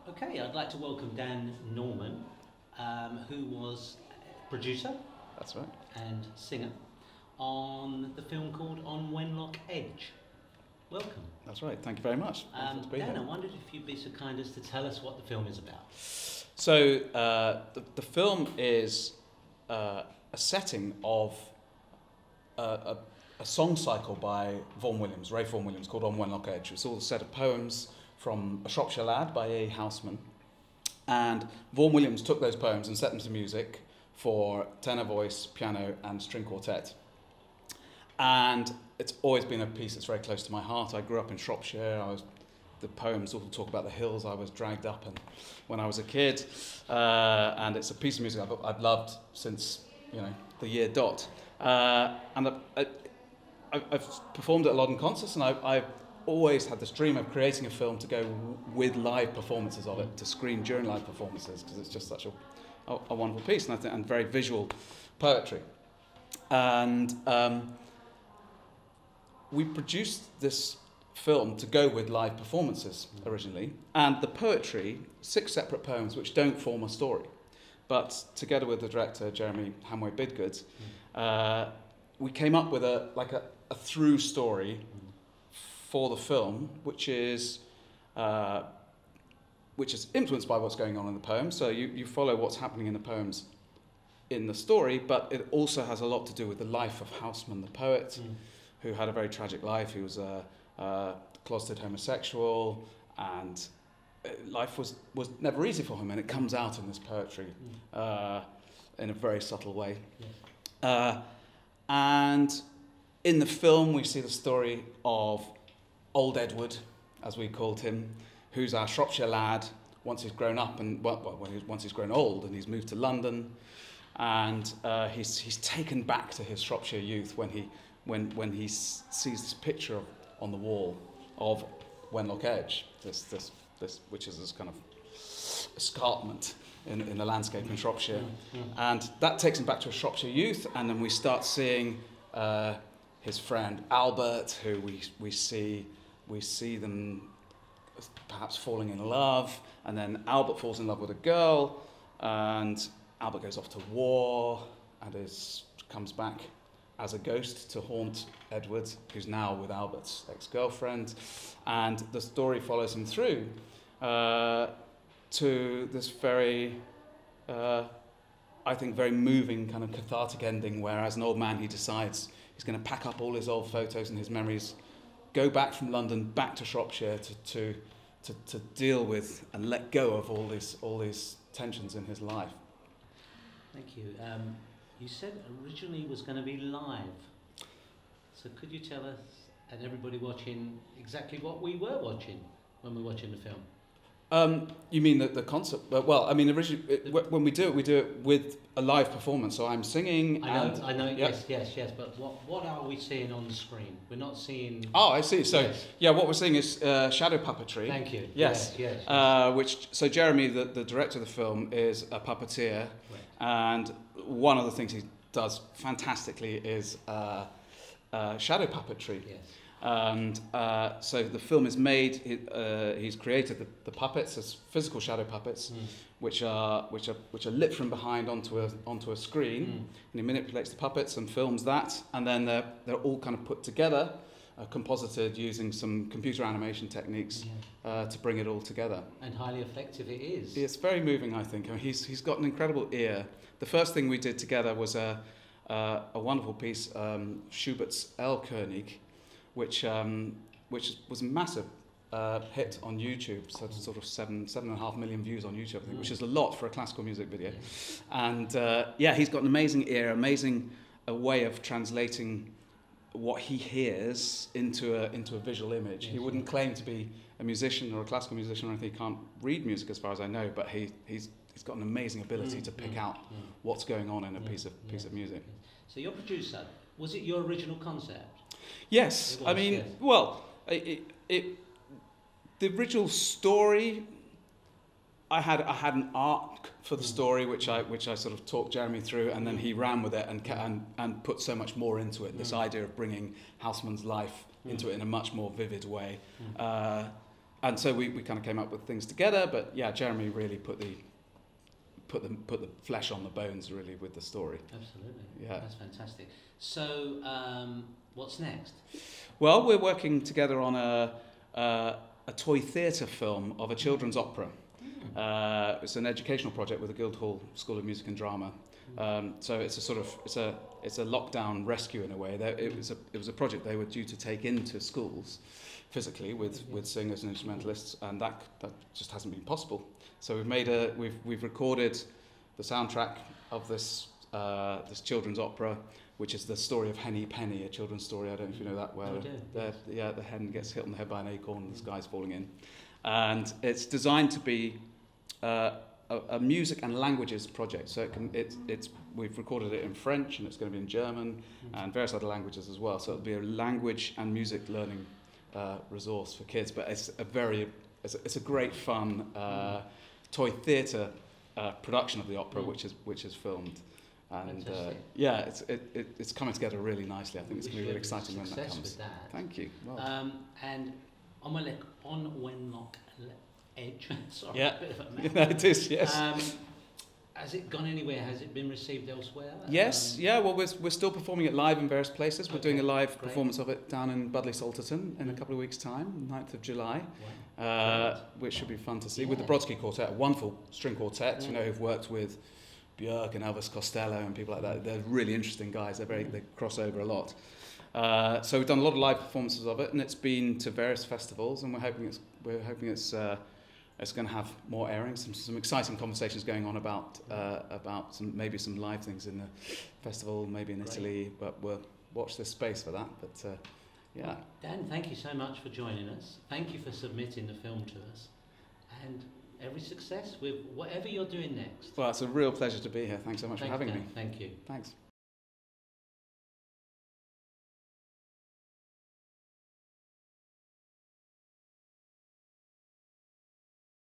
Okay, I'd like to welcome Dan Norman, who was producer That's right. and singer on the film called On Wenlock Edge. Welcome. That's right. Thank you very much. Wonderful to be Dan, here. I wondered if you'd be so kind as to tell us what the film is about. So the film is a setting of a song cycle by Ray Vaughan Williams, called On Wenlock Edge. It's all a set of poems from A Shropshire Lad by A. Houseman. And Vaughan Williams took those poems and set them to music for tenor voice, piano and string quartet. And it's always been a piece that's very close to my heart. I grew up in Shropshire. The poems all talk about the hills I was dragged up in when I was a kid. And it's a piece of music I've loved since, the year dot. And I've performed it a lot in concerts, and I've always had this dream of creating a film to go with live performances of it, to screen during live performances, because it's just such a wonderful piece, and very visual poetry. And we produced this film to go with live performances originally, and the poetry, 6 separate poems which don't form a story, but together with the director Jeremy Hamway Bidgood, we came up with a through story for the film, which is influenced by what's going on in the poem. So you follow what's happening in the poems in the story, but it also has a lot to do with the life of Houseman, the poet, who had a very tragic life. He was a closeted homosexual, and life was never easy for him, and it comes out in this poetry in a very subtle way. And in the film, we see the story of Old Edward, as we called him, who's our Shropshire lad once he's grown up and once he's grown old and he's moved to London, and he's taken back to his Shropshire youth when he sees this picture on the wall of Wenlock Edge, this which is this kind of escarpment in the landscape in Shropshire, and that takes him back to a Shropshire youth, and then we start seeing his friend Albert, who we see them perhaps falling in love, and then Albert falls in love with a girl, and Albert goes off to war and comes back as a ghost to haunt Edward, who's now with Albert's ex-girlfriend, and the story follows him through to this very, I think, very moving kind of cathartic ending, where as an old man he decides he's going to pack up all his old photos and his memories, go back from London back to Shropshire to deal with and let go of all these tensions in his life. Thank you. You said originally it was going to be live. So could you tell us and everybody watching exactly what we were watching when we were watching the film? You mean the concert? Well, I mean, originally, when we do it with a live performance. So I'm singing. I know. Yep. Yes. But what are we seeing on the screen? We're not seeing. Oh, I see. So yes. yeah, what we're seeing is shadow puppetry. Thank you. Yes. Yes. So Jeremy, the director of the film, is a puppeteer, Right. and one of the things he does fantastically is shadow puppetry. Yes. And so the film is made. He's created the puppets as physical shadow puppets, which are lit from behind onto a screen, and he manipulates the puppets and films that, and then they're all kind of put together, composited using some computer animation techniques to bring it all together. And highly effective it is. It's very moving, I think. I mean, he's got an incredible ear. The first thing we did together was a wonderful piece, Schubert's Erlkönig, which was a massive hit on YouTube, so it's sort of 7.5 million views on YouTube, I think, which is a lot for a classical music video. And he's got an amazing ear, amazing way of translating what he hears into a visual image. He wouldn't claim to be a musician or a classical musician or anything. He can't read music as far as I know, but he's got an amazing ability to pick out what's going on in a piece of music. So your producer, was it your original concept? Yes, Was, I mean, yes. well, the original story, I had an arc for the story, which I sort of talked Jeremy through, and then he ran with it and put so much more into it. This idea of bringing Houseman's life into it in a much more vivid way. and so we kind of came up with things together. But yeah, Jeremy really put the flesh on the bones really with the story. Absolutely. Yeah, that's fantastic. So, what's next? Well, we're working together on a toy theatre film of a children's opera. It's an educational project with the Guildhall School of Music and Drama. So it's a sort of it's a lockdown rescue in a way. It was a project they were due to take into schools physically with singers and instrumentalists, and that just hasn't been possible. So we've recorded the soundtrack of this children's opera, which is the story of Henny Penny, a children's story. I don't know if you know that well. I do. Yeah, the hen gets hit on the head by an acorn and the sky's falling in. And it's designed to be a music and languages project. So we've recorded it in French, and it's going to be in German and various other languages as well. So it'll be a language and music learning resource for kids. But it's a great fun toy theatre production of the opera, which is filmed. And it's coming together really nicely. I think it's going to be really exciting when that comes. Thank you. Well. And on Wenlock Edge. Sorry, yeah, a bit of a yeah, it is. Yes. Has it gone anywhere? Has it been received elsewhere? Yes. Well, we're still performing it live in various places. We're doing a live performance of it down in Budleigh Salterton in a couple of weeks' time, 9th of July, which should be fun to see with the Brodsky Quartet, a wonderful string quartet. You know, who've worked with Björk and Elvis Costello and people like that. They're really interesting guys. They cross over a lot. So we've done a lot of live performances of it, and it's been to various festivals, and we're hoping it's going to have more airings, some exciting conversations going on about maybe some live things in the festival, maybe in Italy, but we'll watch this space for that. But yeah. Dan, thank you so much for joining us. Thank you for submitting the film to us, and every success with whatever you're doing next. Well, it's a real pleasure to be here. Thanks so much for having me. Thank you. Thanks.